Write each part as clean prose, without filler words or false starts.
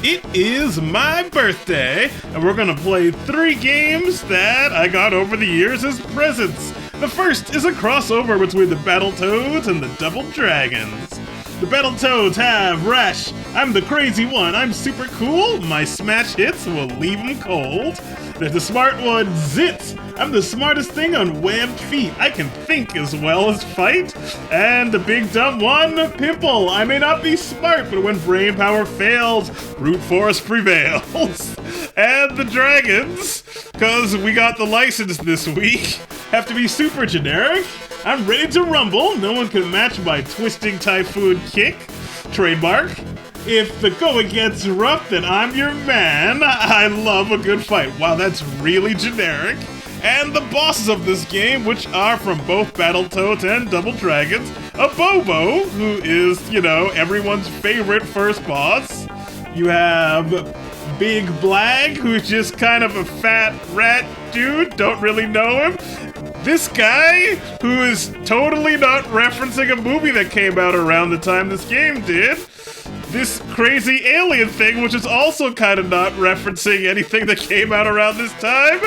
It is my birthday, and we're gonna play 3 games that I got over the years as presents. The first is a crossover between the Battletoads and the Double Dragons. The Battletoads have Rash. I'm the crazy one. I'm super cool. My smash hits will leave them cold. There's the smart one, Zit. I'm the smartest thing on webbed feet. I can think as well as fight. And the big dumb one, Pimple. I may not be smart, but when brain power fails, brute force prevails. And the dragons, because we got the license this week, have to be super generic. I'm ready to rumble. No one can match my twisting typhoon kick. Trademark. If the going gets rough, then I'm your man. I love a good fight. Wow, that's really generic. And the bosses of this game, which are from both Battletoads and Double Dragons, a Bobo, who is, you know, everyone's favorite first boss. You have Big Blag, who's just kind of a fat rat dude, don't really know him. This guy, who is totally not referencing a movie that came out around the time this game did. This crazy alien thing, which is also kind of not referencing anything that came out around this time.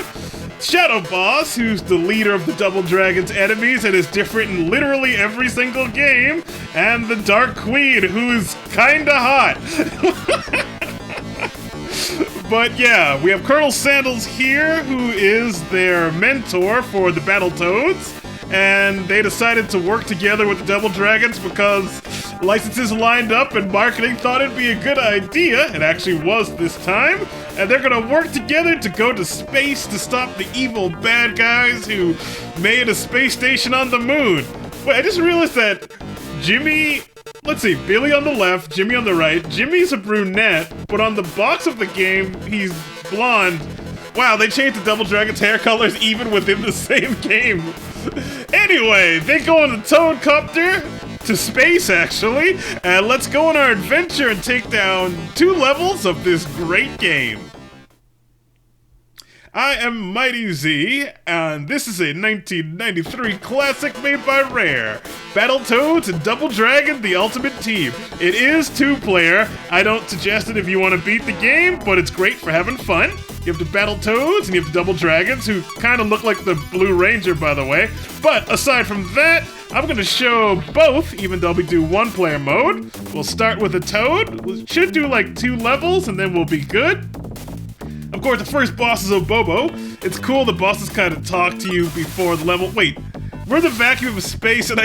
Shadow Boss, who's the leader of the Double Dragon's enemies and is different in literally every single game. And the Dark Queen, who's kinda hot. But yeah, we have Colonel Sandals here, who is their mentor for the Battletoads, and they decided to work together with the Double Dragons because licenses lined up and marketing thought it'd be a good idea. It actually was this time, and they're gonna work together to go to space to stop the evil bad guys who made a space station on the moon. Wait, I just realized that Jimmy... Let's see, Billy on the left, Jimmy on the right. Jimmy's a brunette, but on the box of the game, he's blonde. Wow, they changed the Double Dragon's hair colors even within the same game. Anyway, they go on the Toadcopter to space, actually, and let's go on our adventure and take down 2 levels of this great game. I am Mighty Z, and this is a 1993 classic made by Rare. Battletoads and Double Dragon, the ultimate team. It is 2-player. I don't suggest it if you want to beat the game, but it's great for having fun. You have the Battletoads and you have the Double Dragons, who kind of look like the Blue Ranger, by the way. But aside from that, I'm going to show both, even though we do 1-player mode. We'll start with a Toad. We should do like 2 levels, and then we'll be good. Of course, the first boss is a Bobo. It's cool the bosses kind of talk to you before the level. Wait, we're in the vacuum of space and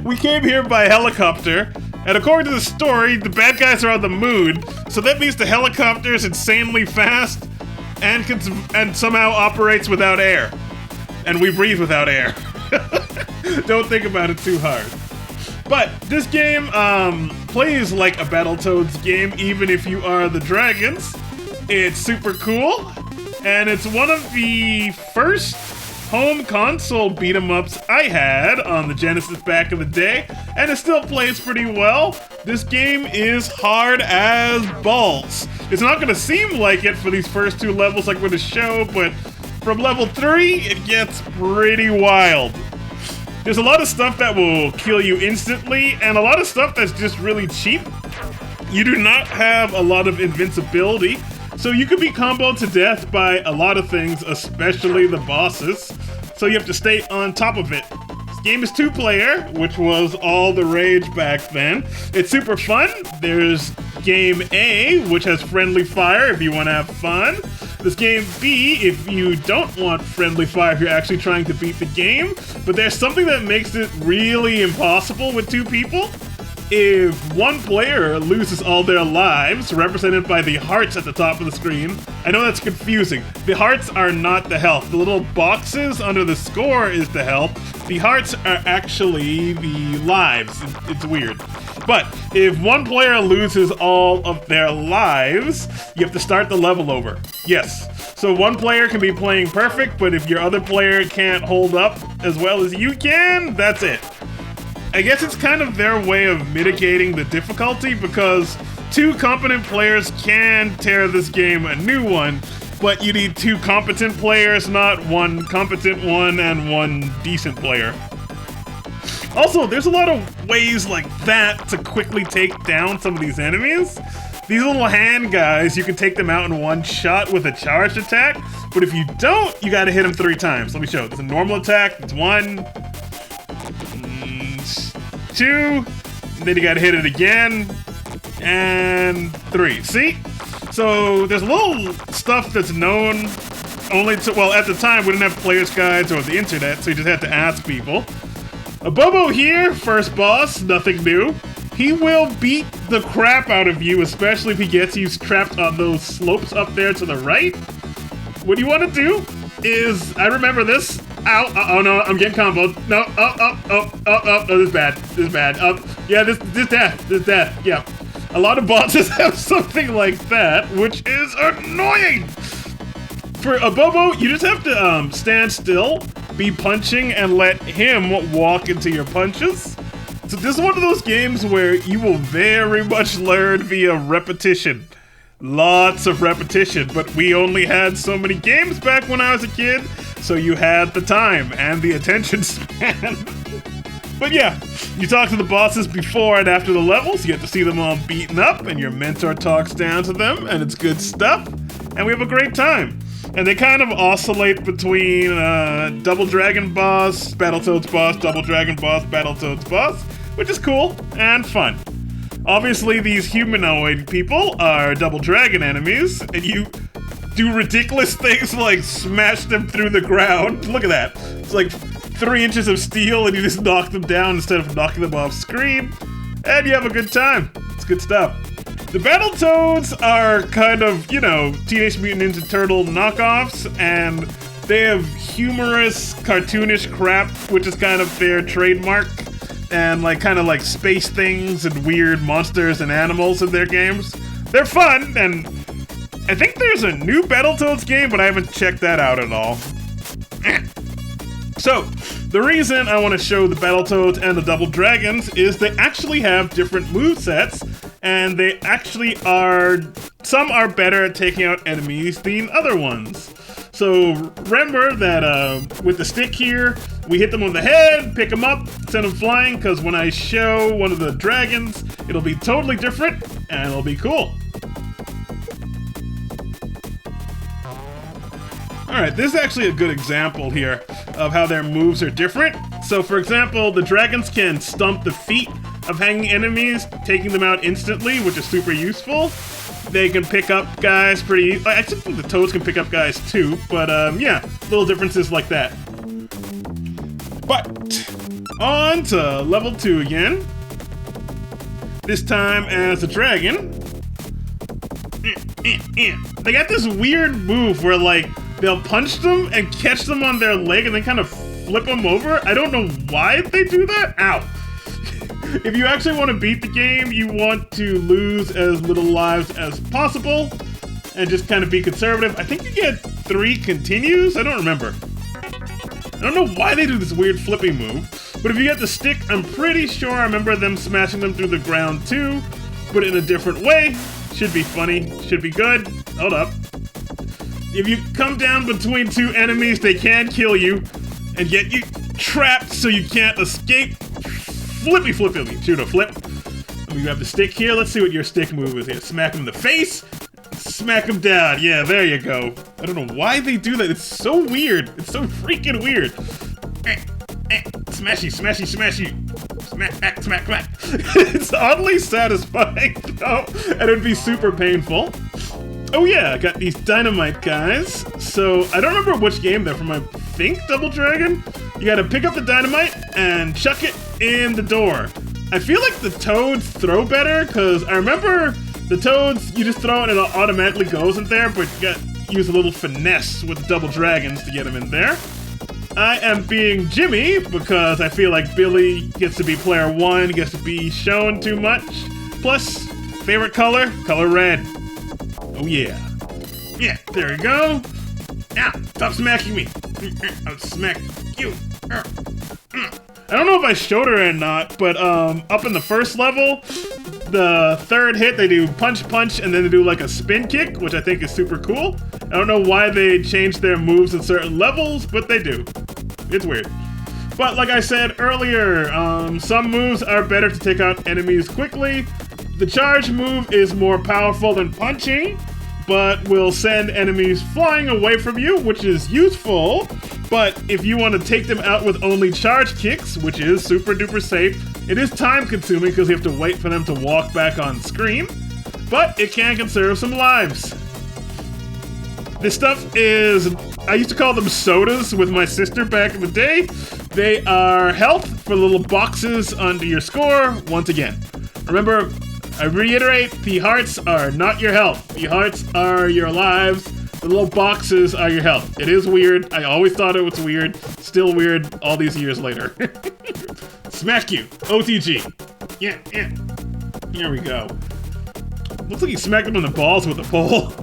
we came here by helicopter. And according to the story, the bad guys are on the moon. So that means the helicopter is insanely fast and somehow operates without air. And we breathe without air. Don't think about it too hard. But this game plays like a Battletoads game, even if you are the dragons. It's super cool, and it's one of the first home console beat-em-ups I had on the Genesis back in the day, and it still plays pretty well. This game is hard as balls. It's not gonna seem like it for these first 2 levels I'm going to show, but from level 3, it gets pretty wild. There's a lot of stuff that will kill you instantly, and a lot of stuff that's just really cheap. You do not have a lot of invincibility, so you could be comboed to death by a lot of things, especially the bosses. So you have to stay on top of it. This game is 2-player, which was all the rage back then. It's super fun. There's game A, which has friendly fire if you want to have fun. There's game B if you don't want friendly fire, if you're actually trying to beat the game. But there's something that makes it really impossible with 2 people. If 1 player loses all their lives, represented by the hearts at the top of the screen, I know that's confusing. The hearts are not the health. The little boxes under the score is the health. The hearts are actually the lives. It's weird. But if 1 player loses all of their lives, you have to start the level over. Yes. So 1 player can be playing perfect, but if your other player can't hold up as well as you can, that's it. I guess it's kind of their way of mitigating the difficulty, because 2 competent players can tear this game a new one, but you need 2 competent players, not 1 competent one and 1 decent player. Also, there's a lot of ways like that to quickly take down some of these enemies. These little hand guys, you can take them out in one shot with a charged attack, but if you don't, you gotta hit them 3 times. Let me show you. There's a normal attack, it's 1, 2, and then you gotta hit it again, and 3. See? So there's a little stuff that's known only to, well, at the time we didn't have player's guides or the internet, so you just had to ask people. A Bobo here, first boss, nothing new. He will beat the crap out of you, especially if he gets you trapped on those slopes up there to the right. What you want to do is, I remember this. Ow, oh no, I'm getting comboed. No, oh, this is bad, this is bad. Yeah, this death, yeah. A lot of bosses have something like that, which is annoying. For a Bobo, you just have to stand still, be punching, and let him walk into your punches. So this is one of those games where you will very much learn via repetition. Lots of repetition, but we only had so many games back when I was a kid, so you had the time and the attention span. But yeah, you talk to the bosses before and after the levels, you get to see them all beaten up, and your mentor talks down to them, and it's good stuff, and we have a great time. And they kind of oscillate between Double Dragon boss, Battletoads boss, Double Dragon boss, Battletoads boss, which is cool and fun. Obviously, these humanoid people are Double Dragon enemies, and you do ridiculous things like smash them through the ground. Look at that. It's like 3 inches of steel, and you just knock them down instead of knocking them off screen, and you have a good time. It's good stuff. The Battletoads are kind of, you know, Teenage Mutant Ninja Turtle knockoffs, and they have humorous, cartoonish crap, which is kind of their trademark, and like kind of like space things and weird monsters and animals in their games. They're fun, and I think there's a new Battletoads game, but I haven't checked that out at all. So, the reason I want to show the Battletoads and the Double Dragons is they actually have different movesets, and they actually are, some are better at taking out enemies than other ones. So remember that with the stick here, we hit them on the head, pick them up, send them flying, because when I show one of the dragons, it'll be totally different, and it'll be cool. Alright, this is actually a good example here of how their moves are different. So for example, the dragons can stump the feet of hanging enemies, taking them out instantly, which is super useful. They can pick up guys pretty... I actually think the toads can pick up guys too, but yeah, little differences like that. But, on to level 2 again. This time as a dragon. They got this weird move where like, they'll punch them and catch them on their leg and then kind of flip them over. I don't know why they do that. Ow. If you actually want to beat the game, you want to lose as little lives as possible and just kind of be conservative. I think you get 3 continues? I don't remember. I don't know why they do this weird flipping move, but if you get the stick, I'm pretty sure I remember them smashing them through the ground too, but in a different way. Should be funny, should be good. Hold up. If you come down between 2 enemies, they can kill you and get you trapped so you can't escape. Flippy. Shoot a flip. Let me grab the stick here. Let's see what your stick move is here. Smack him in the face. Smack him down. Yeah, there you go. I don't know why they do that. It's so weird. It's so freaking weird. Smashy. Smack. It's oddly satisfying, though, and it'd be super painful. Oh yeah, I got these dynamite guys. So, I don't remember which game they're from. I think Double Dragon? You gotta pick up the dynamite and chuck it in the door. I feel like the toads throw better, because I remember the toads, you just throw it and it automatically goes in there, but you gotta use a little finesse with the Double Dragons to get them in there. I am being Jimmy, because I feel like Billy gets to be player 1, gets to be shown too much. Plus, favorite color? Color red. Oh yeah. Yeah, there you go. Now, stop smacking me. I'll smack you. I don't know if I showed her or not, but up in the first level, the 3rd hit, they do punch, and then they do like a spin kick, which I think is super cool. I don't know why they changed their moves in certain levels, but they do. It's weird. But like I said earlier, some moves are better to take out enemies quickly The charge move is more powerful than punching, but will send enemies flying away from you, which is useful. But if you want to take them out with only charge kicks, which is super duper safe, it is time consuming because you have to wait for them to walk back on screen. But it can conserve some lives. This stuff is, I used to call them sodas with my sister back in the day. They are health for little boxes under your score, once again. Remember, I reiterate, the hearts are not your health. The hearts are your lives. The little boxes are your health. It is weird. I always thought it was weird. Still weird all these years later. Smack you. OTG. Yeah. Here we go. Looks like he smacked him in the balls with a pole.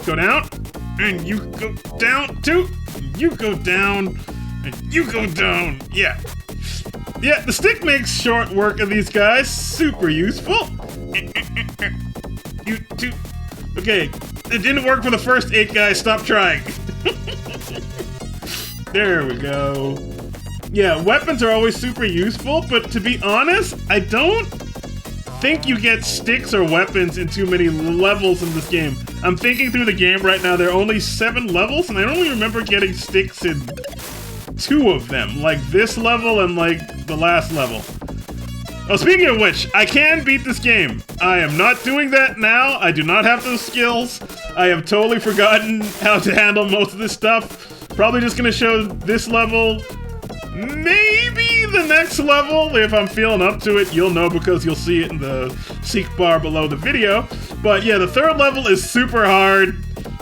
Go down. And you go down too. You go down. And you go down. Yeah. Yeah, the stick makes short work of these guys. Super useful. You two. Okay, it didn't work for the first 8 guys. Stop trying. There we go. Yeah, weapons are always super useful, but to be honest, I don't think you get sticks or weapons in too many levels in this game. I'm thinking through the game right now. There are only 7 levels, and I only remember getting sticks in 2 of them, like this level and like the last level. Oh, speaking of which, I can beat this game. I am not doing that now. I do not have those skills. I have totally forgotten how to handle most of this stuff. Probably just gonna show this level. Maybe the next level, if I'm feeling up to it. You'll know because you'll see it in the seek bar below the video. But yeah, the 3rd level is super hard,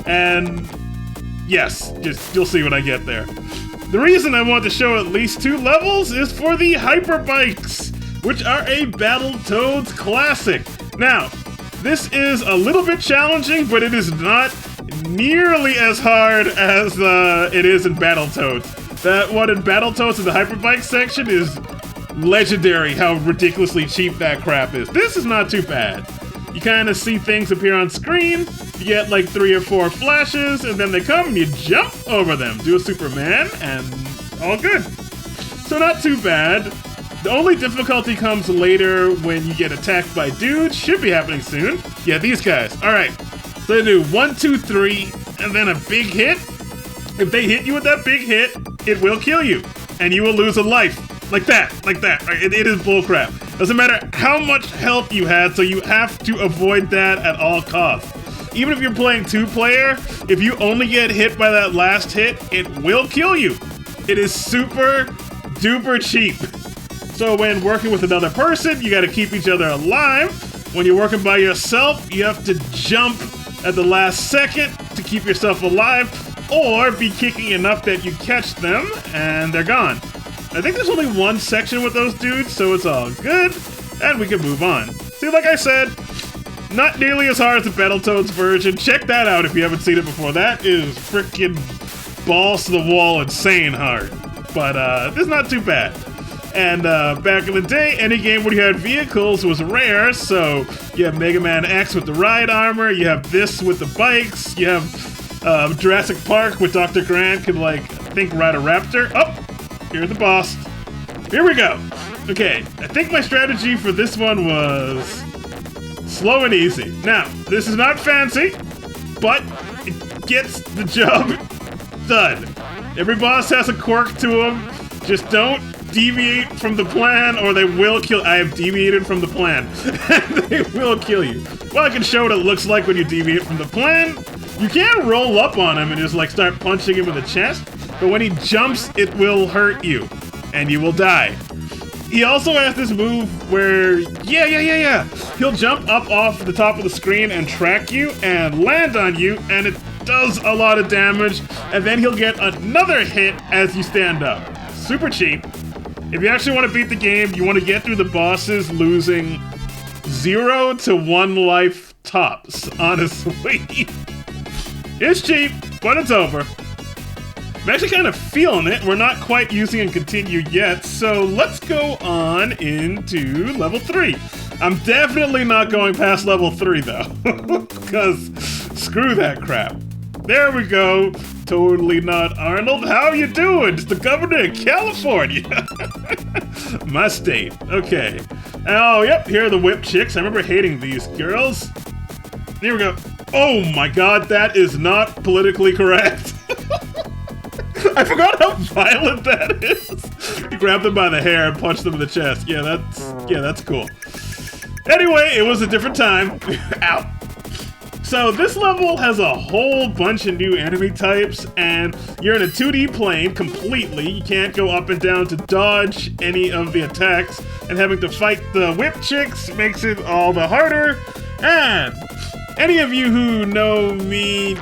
and yes, just you'll see when I get there. The reason I want to show at least 2 levels is for the hyper bikes, which are a Battletoads classic. Now, this is a little bit challenging, but it is not nearly as hard as it is in Battletoads. That one in Battletoads in the hyperbike section is legendary how ridiculously cheap that crap is. This is not too bad. You kind of see things appear on screen, you get like 3 or 4 flashes, and then they come and you jump over them. Do a Superman, and all good. So not too bad. The only difficulty comes later when you get attacked by dudes. Should be happening soon. Yeah, these guys. Alright, so they do 1, 2, 3, and then a big hit. If they hit you with that big hit, it will kill you, and you will lose a life. Like that. Right? It is bullcrap. Doesn't matter how much health you had, so you have to avoid that at all costs. Even if you're playing 2-player, if you only get hit by that last hit, it will kill you. It is super duper cheap. So when working with another person, you gotta keep each other alive. When you're working by yourself, you have to jump at the last second to keep yourself alive, or be kicking enough that you catch them, and they're gone. I think there's only 1 section with those dudes, so it's all good, and we can move on. See, like I said, not nearly as hard as the Battletoads version. Check that out if you haven't seen it before. That is freaking balls to the wall insane hard. But this is not too bad. And back in the day, any game where you had vehicles was rare, so you have Mega Man X with the ride armor, you have this with the bikes, you have Jurassic Park with Dr. Grant could, like, I think ride a raptor. Oh, here's the boss. Here we go. Okay, I think my strategy for this one was slow and easy. Now, this is not fancy, but it gets the job done. Every boss has a quirk to them. Just don't deviate from the plan or they will kill. I have deviated from the plan. They will kill you. Well, I can show what it looks like when you deviate from the plan. You can roll up on him and just like start punching him in the chest, but when he jumps, it will hurt you and you will die. He also has this move where, yeah. He'll jump up off the top of the screen and track you and land on you, and it does a lot of damage, and then he'll get another hit as you stand up. Super cheap. If you actually want to beat the game, you want to get through the bosses losing 0 to 1 life tops, honestly. It's cheap, but it's over. I'm actually kind of feeling it. We're not quite using and continue yet, so let's go on into level 3. I'm definitely not going past level 3 though, because screw that crap. There we go. Totally not Arnold. How you doing? It's the governor of California. My state. Okay. Oh, yep, here are the whip chicks. I remember hating these girls. Here we go. Oh my god, that is not politically correct. I forgot how violent that is. You grab them by the hair and punch them in the chest. Yeah, that's cool. Anyway, it was a different time. Ow. So this level has a whole bunch of new enemy types, and you're in a 2D plane completely. You can't go up and down to dodge any of the attacks, and having to fight the whip chicks makes it all the harder. And any of you who know me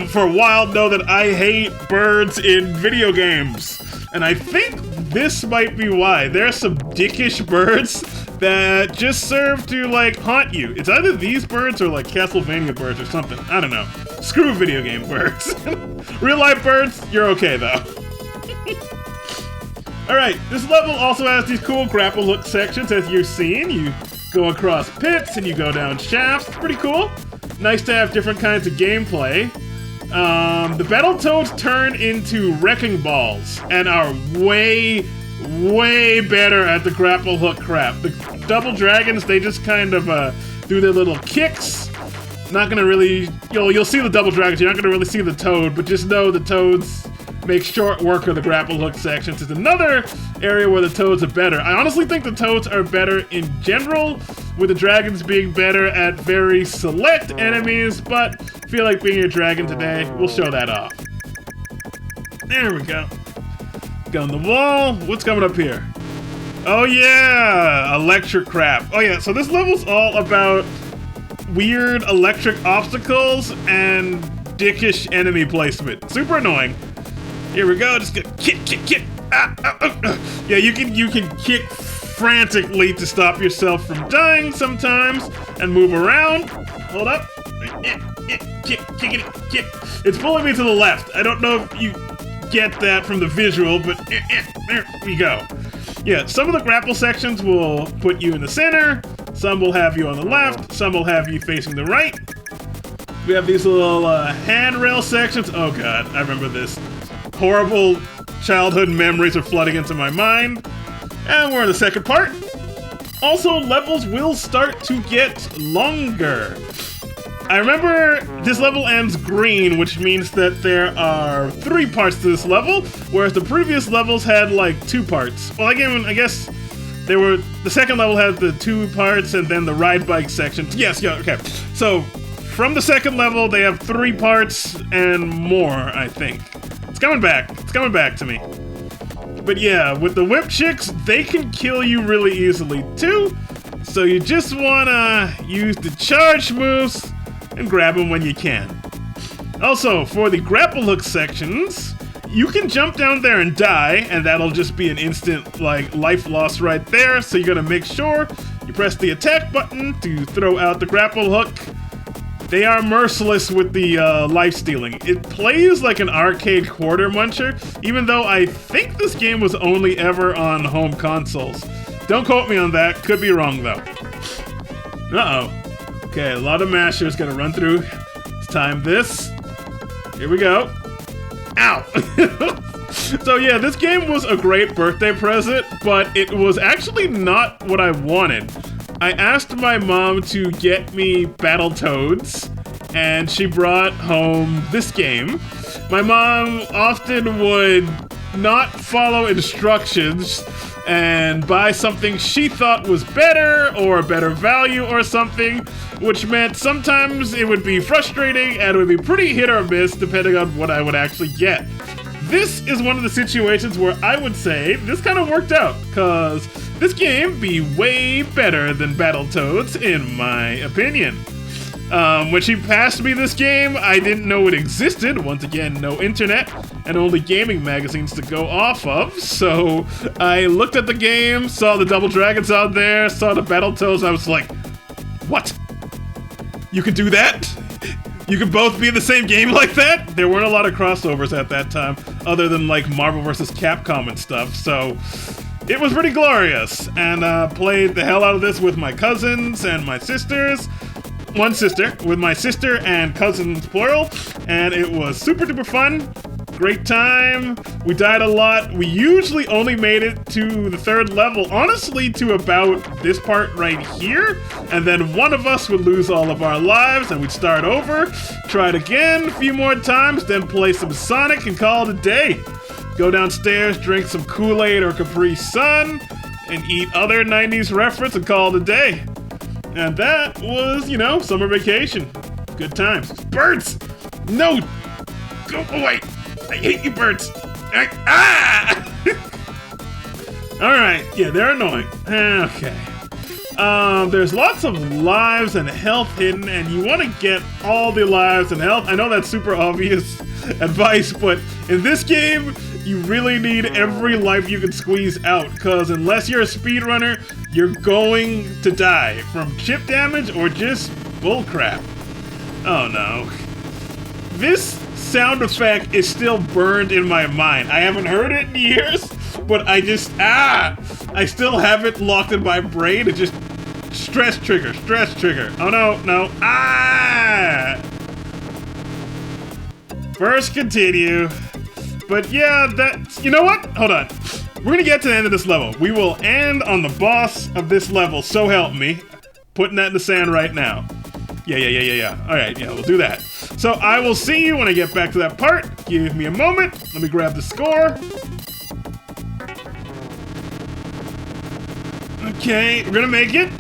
for a while know that I hate birds in video games. And I think this might be why. There's some dickish birds that just serve to, like, haunt you. It's either these birds or, like, Castlevania birds or something. I don't know. Screw video game birds. Real life birds, you're okay, though. Alright, this level also has these cool grapple hook sections, as you've seen. You go across pits and you go down shafts. Pretty cool. Nice to have different kinds of gameplay. The Battletoads turn into wrecking balls and are way better at the grapple hook crap. The Double Dragons, they just kind of do their little kicks. Not gonna really, you'll see the Double Dragons, you're not gonna really see the Toad, but just know the Toads make short work of the grapple hook sections. It's another area where the Toads are better. I honestly think the Toads are better in general, with the Dragons being better at very select enemies, but I feel like being a dragon today will show that off. There we go. On the wall. What's coming up here? Oh yeah, electric crap. Oh yeah, so this level's all about weird electric obstacles and dickish enemy placement. Super annoying. Here we go. Just get kick. Yeah, you can kick frantically to stop yourself from dying sometimes and move around. Hold up. Kick. It's pulling me to the left. I don't know if you get that from the visual, but there we go. Yeah, some of the grapple sections will put you in the center, some will have you on the left, some will have you facing the right. We have these little handrail sections. Oh god, I remember this. Horrible childhood memories are flooding into my mind. And we're in the second part. Also, levels will start to get longer. I remember this level ends green, which means that there are 3 parts to this level, whereas the previous levels had like 2 parts. Well, again, I guess the second level had the 2 parts and then the ride bike section. Yes, yeah, okay. So from the second level, they have 3 parts and more, I think. It's coming back to me. But yeah, with the whip chicks, they can kill you really easily too. So you just wanna use the charge moves and grab them when you can. Also, for the grapple hook sections, you can jump down there and die, and that'll just be an instant, like, life loss right there, so you gotta make sure you press the attack button to throw out the grapple hook. They are merciless with the life stealing. It plays like an arcade quarter muncher, even though I think this game was only ever on home consoles. Don't quote me on that, could be wrong though. Uh-oh. Okay, a lot of mashers gotta run through. Let's time this. Here we go. Ow! So yeah, this game was a great birthday present, but it was actually not what I wanted. I asked my mom to get me Battletoads, and she brought home this game. My mom often would not follow instructions and buy something she thought was better or better value or something, which meant sometimes it would be frustrating and it would be pretty hit or miss depending on what I would actually get. This is one of the situations where I would say this kind of worked out, because this game be way better than Battletoads, in my opinion. When she passed me this game, I didn't know it existed. Once again, no internet, and only gaming magazines to go off of. So I looked at the game, saw the Double Dragons out there, saw the Battletoads, I was like, what? You can do that? You can both be in the same game like that? There weren't a lot of crossovers at that time, other than like Marvel vs. Capcom and stuff, so it was pretty glorious. And played the hell out of this with my cousins and my sisters. One sister, with my sister and cousins plural, and it was super duper fun. Great time. We died a lot. We usually only made it to the 3rd level, honestly, to about this part right here. And then one of us would lose all of our lives and we'd start over, try it again a few more times, then play some Sonic and call it a day. Go downstairs, drink some Kool-Aid or Capri Sun, and eat other 90s reference and call it a day. And that was, you know, summer vacation. Good times. Birds! No! Go away! I hate you, birds! Alright, yeah, they're annoying. Okay. There's lots of lives and health hidden, and you want to get all the lives and health. I know that's super obvious advice, but in this game, you really need every life you can squeeze out, because unless you're a speedrunner, you're going to die from chip damage or just bullcrap. Oh no. This sound effect is still burned in my mind. I haven't heard it in years, but I still have it locked in my brain. It just stress trigger. Oh no. First continue. But yeah, you know what? Hold on. We're gonna get to the end of this level. We will end on the boss of this level, so help me. Putting that in the sand right now. Yeah. Alright, yeah, we'll do that. So I will see you when I get back to that part. Give me a moment. Let me grab the score. Okay, we're gonna make it.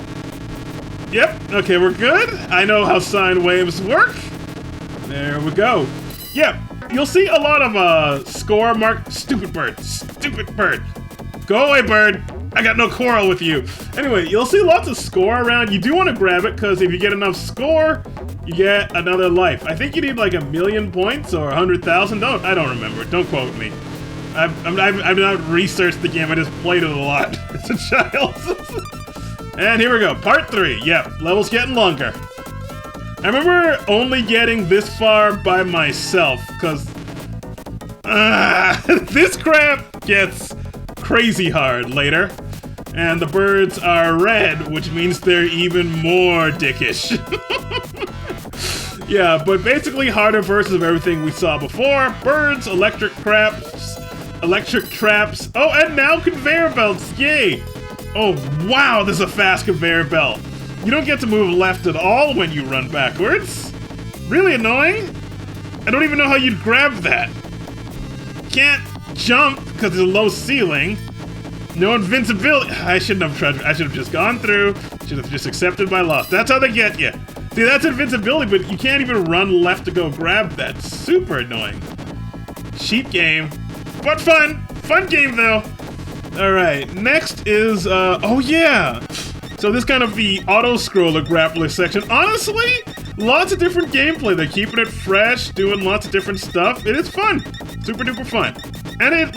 Yep, okay, we're good. I know how sine waves work. There we go. Yep, you'll see a lot of score mark. Stupid bird. Go away, bird. I got no quarrel with you. Anyway, you'll see lots of score around. You do want to grab it, because if you get enough score, you get another life. I think you need like 1,000,000 points or 100,000. I don't remember. Don't quote me. I've not researched the game. I just played it a lot as a child. And here we go. Part 3. Yep, level's getting longer. I remember only getting this far by myself, because this crap gets crazy hard later. And the birds are red, which means they're even more dickish. Yeah, but basically harder versions of everything we saw before. Birds, electric traps. Oh, and now conveyor belts, yay! Oh, wow, this is a fast conveyor belt. You don't get to move left at all when you run backwards. Really annoying. I don't even know how you'd grab that. Can't jump because there's a low ceiling. No invincibility. I shouldn't have tried. I should have just gone through. Should have just accepted my loss. That's how they get you. See, that's invincibility, but you can't even run left to go grab that. Super annoying. Cheap game, but fun. Fun game though. All right, next is oh yeah. So this kind of the auto-scroller grappler section. Honestly, lots of different gameplay. They're keeping it fresh, doing lots of different stuff. It is fun. Super duper fun. And it,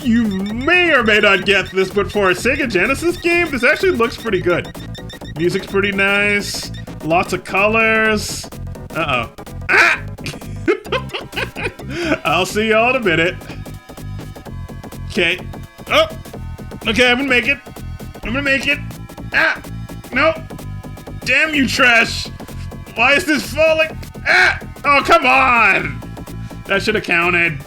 you may or may not get this, but for a Sega Genesis game, this actually looks pretty good. Music's pretty nice. Lots of colors. Uh-oh. Ah! I'll see y'all in a minute. Okay. Oh! Okay, I'm gonna make it. Ah! No! Damn you, trash! Why is this falling? Ah! Oh, come on! That should have counted.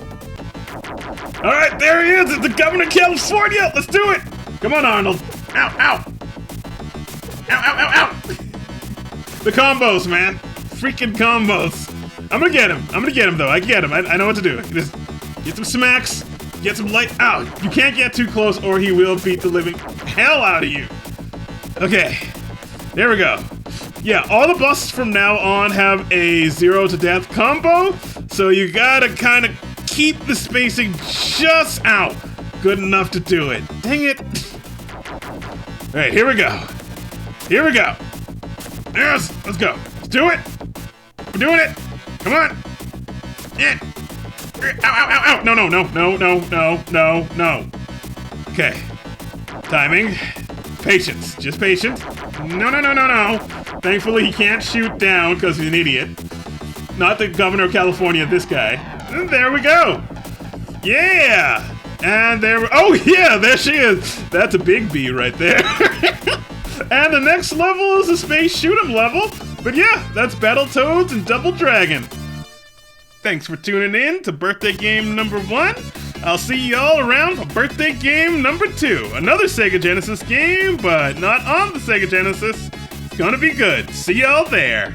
Alright, there he is! It's the governor of California! Let's do it! Come on, Arnold! Ow, ow! Ow! The combos, man. Freaking combos. I'm gonna get him, though. I get him. I know what to do. Just get some smacks. Get some light. Ow! You can't get too close or he will beat the living hell out of you. Okay. There we go. Yeah, all the bosses from now on have a 0 to death combo, so you gotta kind of keep the spacing just out good enough to do it. Dang it. Alright, here we go. Yes, let's go. Let's do it. We're doing it. Come on. Yeah. Ow. No. Okay. Timing. Patience. Just patience. No. Thankfully, he can't shoot down because he's an idiot. Not the governor of California, this guy. And there we go. Yeah. And oh yeah, there she is. That's a big B right there. And the next level is a space shoot 'em level. But yeah, that's Battletoads and Double Dragon. Thanks for tuning in to birthday game number 1. I'll see y'all around for birthday game number 2. Another Sega Genesis game, but not on the Sega Genesis. It's gonna be good. See y'all there.